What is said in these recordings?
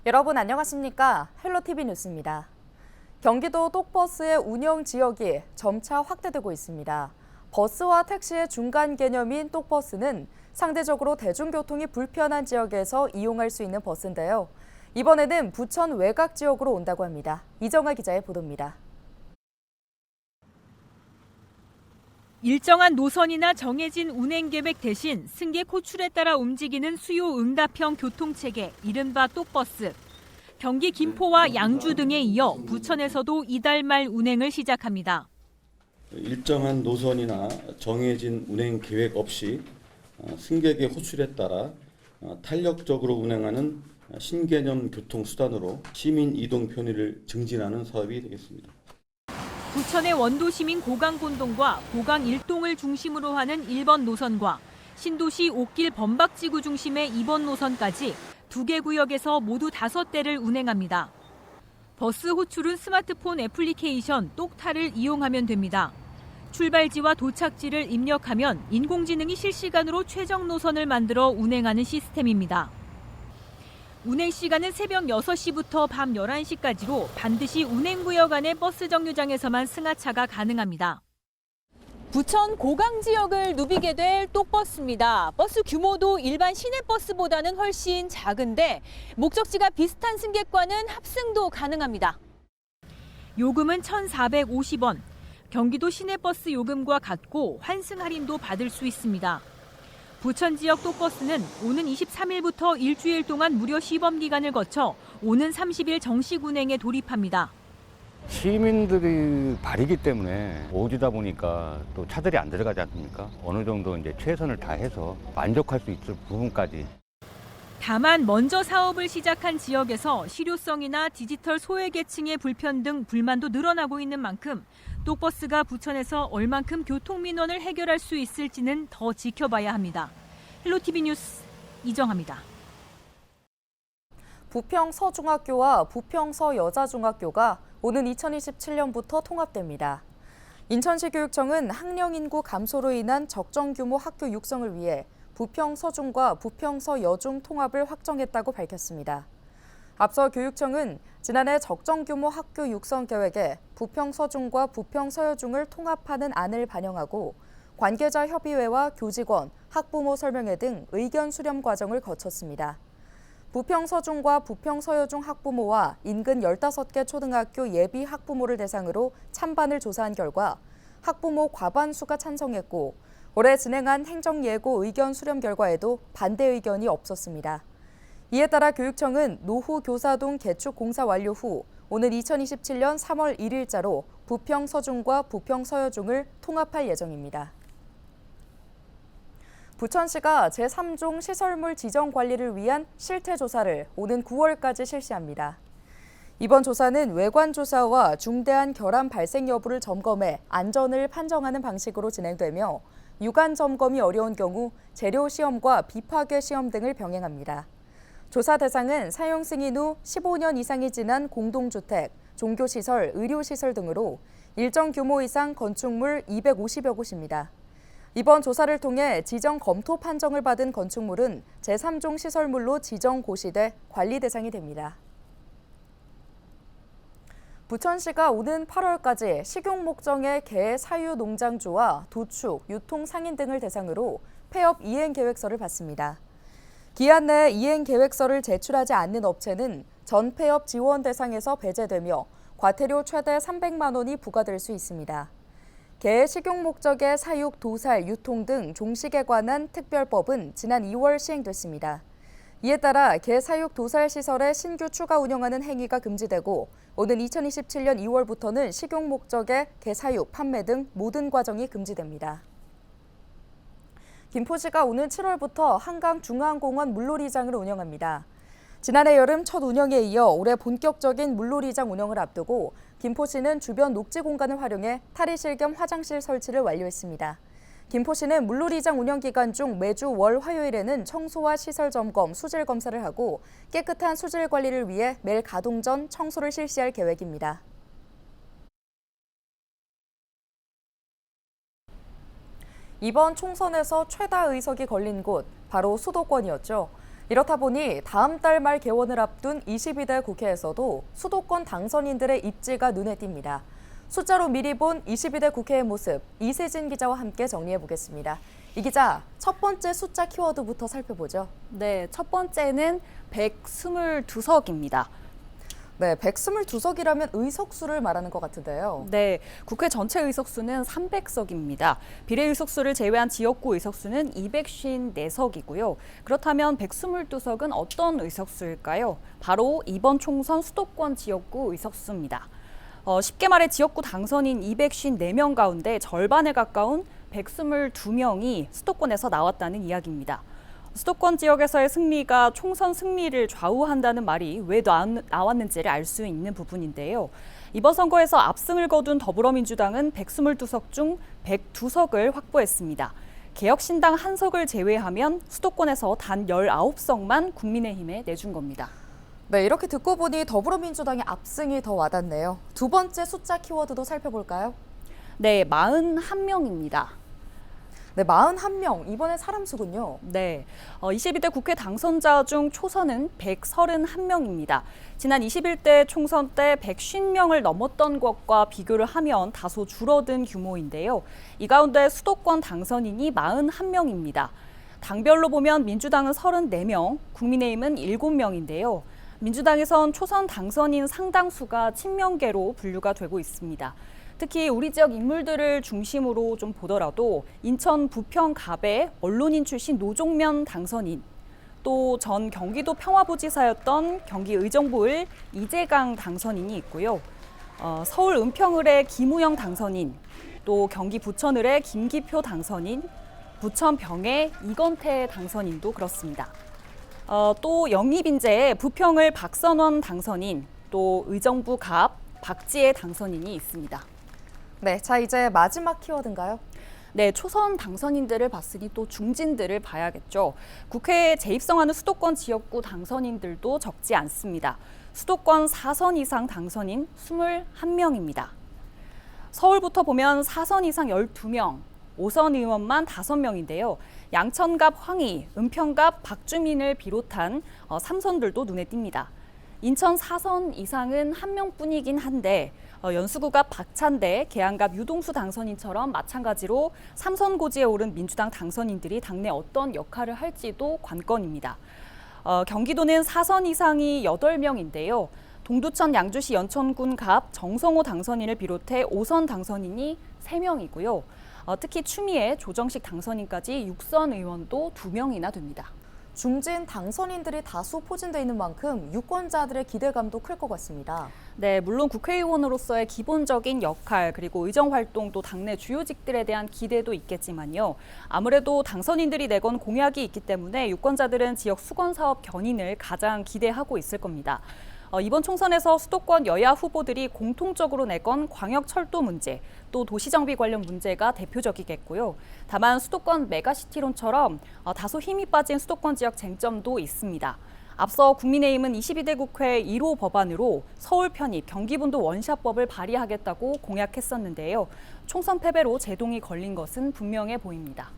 여러분 안녕하십니까? 헬로티비 뉴스입니다. 경기도 똑버스의 운영 지역이 점차 확대되고 있습니다. 버스와 택시의 중간 개념인 똑버스는 상대적으로 대중교통이 불편한 지역에서 이용할 수 있는 버스인데요. 이번에는 부천 외곽 지역으로 온다고 합니다. 이정아 기자의 보도입니다. 일정한 노선이나 정해진 운행 계획 대신 승객 호출에 따라 움직이는 수요 응답형 교통체계, 이른바 똑버스. 경기 김포와 양주 등에 이어 부천에서도 이달 말 운행을 시작합니다. 일정한 노선이나 정해진 운행 계획 없이 승객의 호출에 따라 탄력적으로 운행하는 신개념 교통수단으로 시민 이동 편의를 증진하는 사업이 되겠습니다. 부천의 원도시민 고강본동과 고강 1동을 중심으로 하는 1번 노선과 신도시 옥길 범박지구 중심의 2번 노선까지 2개 구역에서 모두 5대를 운행합니다. 버스 호출은 스마트폰 애플리케이션 똑타를 이용하면 됩니다. 출발지와 도착지를 입력하면 인공지능이 실시간으로 최적 노선을 만들어 운행하는 시스템입니다. 운행 시간은 새벽 6시부터 밤 11시까지로 반드시 운행구역 안의 버스 정류장에서만 승하차가 가능합니다. 부천 고강 지역을 누비게 될 똑버스입니다. 버스 규모도 일반 시내버스보다는 훨씬 작은데 목적지가 비슷한 승객과는 합승도 가능합니다. 요금은 1,450원. 경기도 시내버스 요금과 같고 환승 할인도 받을 수 있습니다. 부천 지역 똑버스는 오는 23일부터 일주일 동안 무료 시범 기간을 거쳐 오는 30일 정식 운행에 돌입합니다. 시민들이 발이기 때문에 오지다 보니까 또 차들이 안 들어가지 않습니까? 어느 정도 이제 최선을 다해서 만족할 수 있을 부분까지. 다만 먼저 사업을 시작한 지역에서 실효성이나 디지털 소외계층의 불편 등 불만도 늘어나고 있는 만큼 똑버스가 부천에서 얼만큼 교통민원을 해결할 수 있을지는 더 지켜봐야 합니다. 헬로티비 뉴스 이정아입니다. 부평 서중학교와 부평 서여자중학교가 오는 2027년부터 통합됩니다. 인천시 교육청은 학령 인구 감소로 인한 적정 규모 학교 육성을 위해 부평 서중과 부평 서여중 통합을 확정했다고 밝혔습니다. 앞서 교육청은 지난해 적정 규모 학교 육성 계획에 부평 서중과 부평 서여중을 통합하는 안을 반영하고 관계자 협의회와 교직원, 학부모 설명회 등 의견 수렴 과정을 거쳤습니다. 부평 서중과 부평 서여중 학부모와 인근 15개 초등학교 예비 학부모를 대상으로 찬반을 조사한 결과 학부모 과반수가 찬성했고 올해 진행한 행정예고 의견 수렴 결과에도 반대 의견이 없었습니다. 이에 따라 교육청은 노후 교사동 개축 공사 완료 후 오는 2027년 3월 1일자로 부평 서중과 부평 서여중을 통합할 예정입니다. 부천시가 제3종 시설물 지정 관리를 위한 실태조사를 오는 9월까지 실시합니다. 이번 조사는 외관 조사와 중대한 결함 발생 여부를 점검해 안전을 판정하는 방식으로 진행되며 유관 점검이 어려운 경우 재료 시험과 비파괴 시험 등을 병행합니다. 조사 대상은 사용 승인 후 15년 이상이 지난 공동주택, 종교시설, 의료시설 등으로 일정 규모 이상 건축물 250여 곳입니다. 이번 조사를 통해 지정 검토 판정을 받은 건축물은 제3종 시설물로 지정 고시돼 관리 대상이 됩니다. 부천시가 오는 8월까지 식용 목적의 개 사유 농장주와 도축, 유통 상인 등을 대상으로 폐업 이행 계획서를 받습니다. 기한 내에 이행 계획서를 제출하지 않는 업체는 전 폐업 지원 대상에서 배제되며 과태료 최대 300만 원이 부과될 수 있습니다. 개 식용 목적의 사육, 도살, 유통 등 종식에 관한 특별법은 지난 2월 시행됐습니다. 이에 따라 개 사육 도살 시설의 신규 추가 운영하는 행위가 금지되고 오는 2027년 2월부터는 식용 목적의 개 사육, 판매 등 모든 과정이 금지됩니다. 김포시가 오는 7월부터 한강중앙공원 물놀이장을 운영합니다. 지난해 여름 첫 운영에 이어 올해 본격적인 물놀이장 운영을 앞두고 김포시는 주변 녹지 공간을 활용해 탈의실 겸 화장실 설치를 완료했습니다. 김포시는 물놀이장 운영 기간 중 매주 월, 화요일에는 청소와 시설 점검, 수질 검사를 하고 깨끗한 수질 관리를 위해 매일 가동 전 청소를 실시할 계획입니다. 이번 총선에서 최다 의석이 걸린 곳, 바로 수도권이었죠. 이렇다 보니 다음 달 말 개원을 앞둔 22대 국회에서도 수도권 당선인들의 입지가 눈에 띕니다. 숫자로 미리 본 22대 국회의 모습, 이세진 기자와 함께 정리해 보겠습니다. 이 기자, 첫 번째 숫자 키워드부터 살펴보죠. 네, 첫 번째는 122석입니다. 네, 122석이라면 의석수를 말하는 것 같은데요. 네, 국회 전체 의석수는 300석입니다. 비례의석수를 제외한 지역구 의석수는 254석이고요. 그렇다면 122석은 어떤 의석수일까요? 바로 이번 총선 수도권 지역구 의석수입니다. 쉽게 말해 지역구 당선인 254명 가운데 절반에 가까운 122명이 수도권에서 나왔다는 이야기입니다. 수도권 지역에서의 승리가 총선 승리를 좌우한다는 말이 왜 나왔는지를 알 수 있는 부분인데요. 이번 선거에서 압승을 거둔 더불어민주당은 122석 중 102석을 확보했습니다. 개혁신당 한 석을 제외하면 수도권에서 단 19석만 국민의힘에 내준 겁니다. 네, 이렇게 듣고 보니 더불어민주당의 압승이 더 와닿네요. 두 번째 숫자 키워드도 살펴볼까요? 네, 41명입니다. 네, 41명. 이번엔 사람 수군요. 네, 22대 국회 당선자 중 초선은 131명입니다. 지난 21대 총선 때 150명을 넘었던 것과 비교를 하면 다소 줄어든 규모인데요. 이 가운데 수도권 당선인이 41명입니다. 당별로 보면 민주당은 34명, 국민의힘은 7명인데요. 민주당에선 초선 당선인 상당수가 친명계로 분류가 되고 있습니다. 특히 우리 지역 인물들을 중심으로 좀 보더라도 인천 부평 갑의 언론인 출신 노종면 당선인, 또 전 경기도 평화부지사였던 경기 의정부을 이재강 당선인이 있고요. 서울 은평을의 김우영 당선인, 또 경기 부천을의 김기표 당선인, 부천 병의 이건태 당선인도 그렇습니다. 또 영입인재의 부평을 박선원 당선인, 또 의정부 갑 박지혜 당선인이 있습니다. 네, 자 이제 마지막 키워드인가요? 네, 초선 당선인들을 봤으니 또 중진들을 봐야겠죠. 국회에 재입성하는 수도권 지역구 당선인들도 적지 않습니다. 수도권 4선 이상 당선인 21명입니다. 서울부터 보면 4선 이상 12명, 5선 의원만 5명인데요. 양천갑 황희, 은평갑 박주민을 비롯한 3선들도 눈에 띕니다. 인천 4선 이상은 1명뿐이긴 한데 연수구갑 박찬대, 계양갑 유동수 당선인처럼 마찬가지로 3선 고지에 오른 민주당 당선인들이 당내 어떤 역할을 할지도 관건입니다. 경기도는 4선 이상이 8명인데요. 동두천 양주시 연천군 갑 정성호 당선인을 비롯해 5선 당선인이 3명이고요. 특히 추미애, 조정식 당선인까지 6선 의원도 2명이나 됩니다. 중진 당선인들이 다수 포진돼 있는 만큼 유권자들의 기대감도 클 것 같습니다. 네, 물론 국회의원으로서의 기본적인 역할 그리고 의정 활동도 당내 주요직들에 대한 기대도 있겠지만요. 아무래도 당선인들이 내건 공약이 있기 때문에 유권자들은 지역 수건 사업 견인을 가장 기대하고 있을 겁니다. 이번 총선에서 수도권 여야 후보들이 공통적으로 내건 광역철도 문제, 또 도시정비 관련 문제가 대표적이겠고요. 다만 수도권 메가시티론처럼 다소 힘이 빠진 수도권 지역 쟁점도 있습니다. 앞서 국민의힘은 22대 국회 1호 법안으로 서울 편입, 경기분도 원샷법을 발의하겠다고 공약했었는데요. 총선 패배로 제동이 걸린 것은 분명해 보입니다.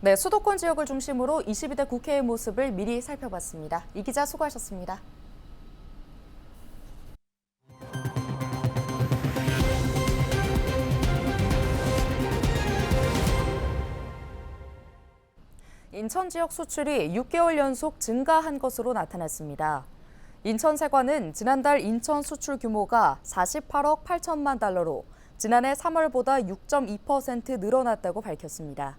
네, 수도권 지역을 중심으로 22대 국회의 모습을 미리 살펴봤습니다. 이 기자 수고하셨습니다. 인천 지역 수출이 6개월 연속 증가한 것으로 나타났습니다. 인천세관은 지난달 인천 수출 규모가 48억 8천만 달러로 지난해 3월보다 6.2% 늘어났다고 밝혔습니다.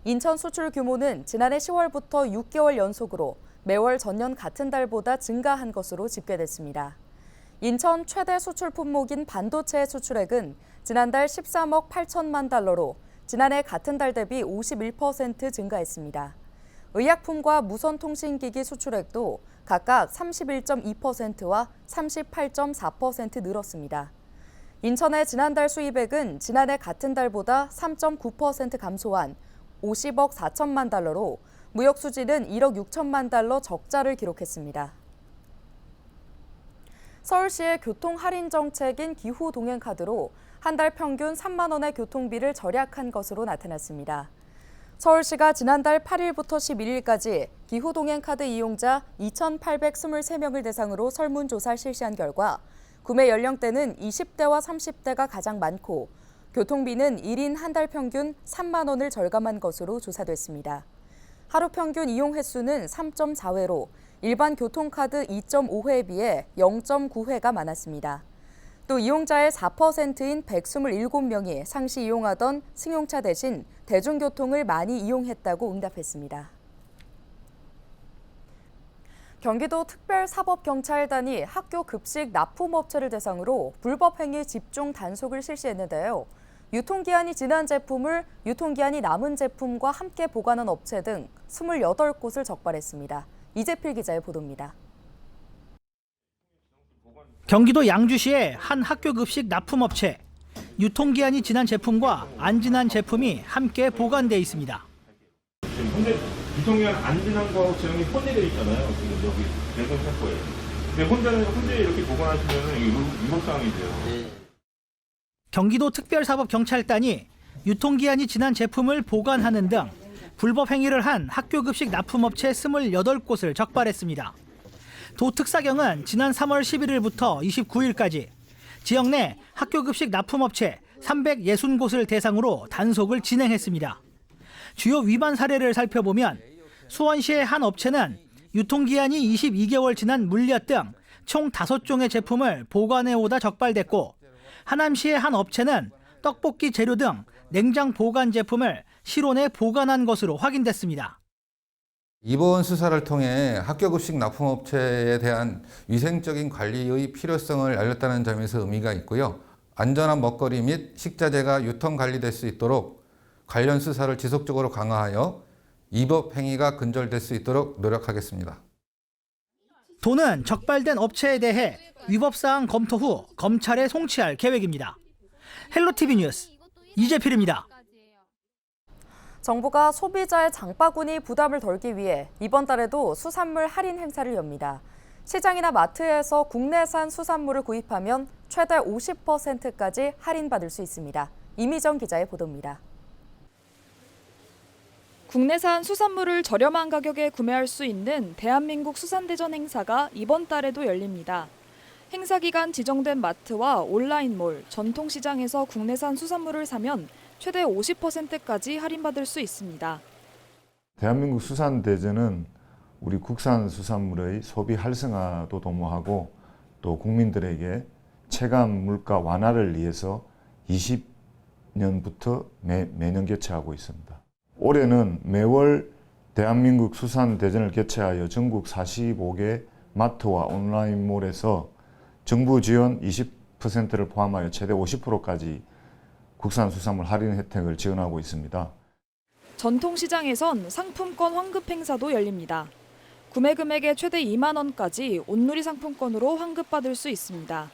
인천 수출 규모는 지난해 10월부터 6개월 연속으로 매월 전년 같은 달보다 증가한 것으로 집계됐습니다. 인천 최대 수출 품목인 반도체 수출액은 지난달 13억 8천만 달러로 지난해 같은 달 대비 51% 증가했습니다. 의약품과 무선통신기기 수출액도 각각 31.2%와 38.4% 늘었습니다. 인천의 지난달 수입액은 지난해 같은 달보다 3.9% 감소한 50억 4천만 달러로 무역 수지는 1억 6천만 달러 적자를 기록했습니다. 서울시의 교통 할인 정책인 기후 동행 카드로 한 달 평균 3만 원의 교통비를 절약한 것으로 나타났습니다. 서울시가 지난달 8일부터 11일까지 기후동행카드 이용자 2,823명을 대상으로 설문조사를 실시한 결과 구매 연령대는 20대와 30대가 가장 많고 교통비는 1인 한 달 평균 3만 원을 절감한 것으로 조사됐습니다. 하루 평균 이용 횟수는 3.4회로 일반 교통카드 2.5회에 비해 0.9회가 많았습니다. 또 이용자의 4%인 127명이 상시 이용하던 승용차 대신 대중교통을 많이 이용했다고 응답했습니다. 경기도 특별사법경찰단이 학교 급식 납품업체를 대상으로 불법행위 집중 단속을 실시했는데요. 유통기한이 지난 제품을 유통기한이 남은 제품과 함께 보관한 업체 등 28곳을 적발했습니다. 이재필 기자의 보도입니다. 경기도 양주시의 한 학교 급식 납품업체. 유통기한이 지난 제품과 안 지난 제품이 함께 보관돼 있습니다. 지금 현재 유통기한 안 지난 거 제형이 혼재되어 있잖아요. 지금 여기 냉동 창고에. 근데 혼재 이렇게 보관하시면 이게 위법사항이 돼요. 경기도 특별사법경찰단이 유통기한이 지난 제품을 보관하는 등 불법 행위를 한 학교 급식 납품업체 28곳을 적발했습니다. 도특사경은 지난 3월 11일부터 29일까지 지역 내 학교 급식 납품업체 360곳을 대상으로 단속을 진행했습니다. 주요 위반 사례를 살펴보면 수원시의 한 업체는 유통기한이 22개월 지난 물엿 등 총 5종의 제품을 보관해 오다 적발됐고 하남시의 한 업체는 떡볶이 재료 등 냉장 보관 제품을 실온에 보관한 것으로 확인됐습니다. 이번 수사를 통해 학교급식 납품업체에 대한 위생적인 관리의 필요성을 알렸다는 점에서 의미가 있고요. 안전한 먹거리 및 식자재가 유통 관리될 수 있도록 관련 수사를 지속적으로 강화하여 위법 행위가 근절될 수 있도록 노력하겠습니다. 도는 적발된 업체에 대해 위법사항 검토 후 검찰에 송치할 계획입니다. 헬로티비 뉴스 이재필입니다. 정부가 소비자의 장바구니 부담을 덜기 위해 이번 달에도 수산물 할인 행사를 엽니다. 시장이나 마트에서 국내산 수산물을 구입하면 최대 50%까지 할인받을 수 있습니다. 이미정 기자의 보도입니다. 국내산 수산물을 저렴한 가격에 구매할 수 있는 대한민국 수산대전 행사가 이번 달에도 열립니다. 행사 기간 지정된 마트와 온라인몰, 전통시장에서 국내산 수산물을 사면 최대 50%까지 할인받을 수 있습니다. 대한민국 수산대전은 우리 국산 수산물의 소비 활성화도 도모하고 또 국민들에게 체감 물가 완화를 위해서 20년부터 매년 개최하고 있습니다. 올해는 매월 대한민국 수산대전을 개최하여 전국 45개 마트와 온라인몰에서 정부 지원 20%를 포함하여 최대 50%까지 국산 수산물 할인 혜택을 지원하고 있습니다. 전통시장에선 상품권 환급 행사도 열립니다. 구매 금액의 최대 2만 원까지 온누리 상품권으로 환급받을 수 있습니다.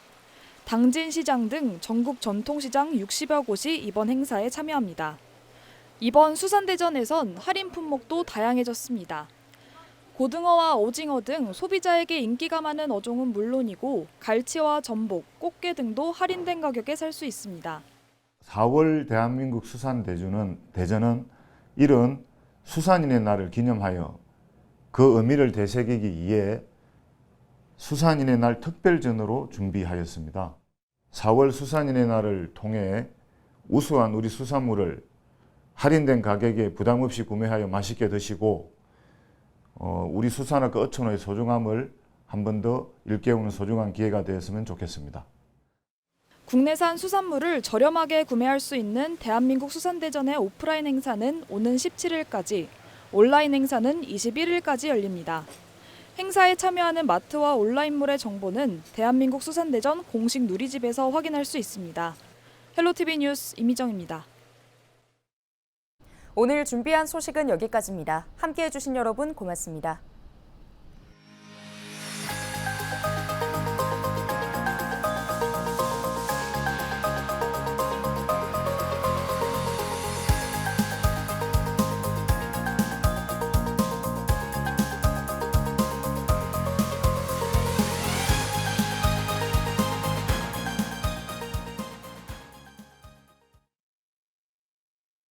당진시장 등 전국 전통시장 60여 곳이 이번 행사에 참여합니다. 이번 수산대전에선 할인 품목도 다양해졌습니다. 고등어와 오징어 등 소비자에게 인기가 많은 어종은 물론이고 갈치와 전복, 꽃게 등도 할인된 가격에 살 수 있습니다. 4월 대한민국 수산대전은 이런 수산인의 날을 기념하여 그 의미를 되새기기 위해 수산인의 날 특별전으로 준비하였습니다. 4월 수산인의 날을 통해 우수한 우리 수산물을 할인된 가격에 부담 없이 구매하여 맛있게 드시고 우리 수산업과 어촌의 소중함을 한 번 더 일깨우는 소중한 기회가 되었으면 좋겠습니다. 국내산 수산물을 저렴하게 구매할 수 있는 대한민국 수산대전의 오프라인 행사는 오는 17일까지, 온라인 행사는 21일까지 열립니다. 행사에 참여하는 마트와 온라인몰의 정보는 대한민국 수산대전 공식 누리집에서 확인할 수 있습니다. 헬로티비 뉴스 이미정입니다. 오늘 준비한 소식은 여기까지입니다. 함께해 주신 여러분 고맙습니다.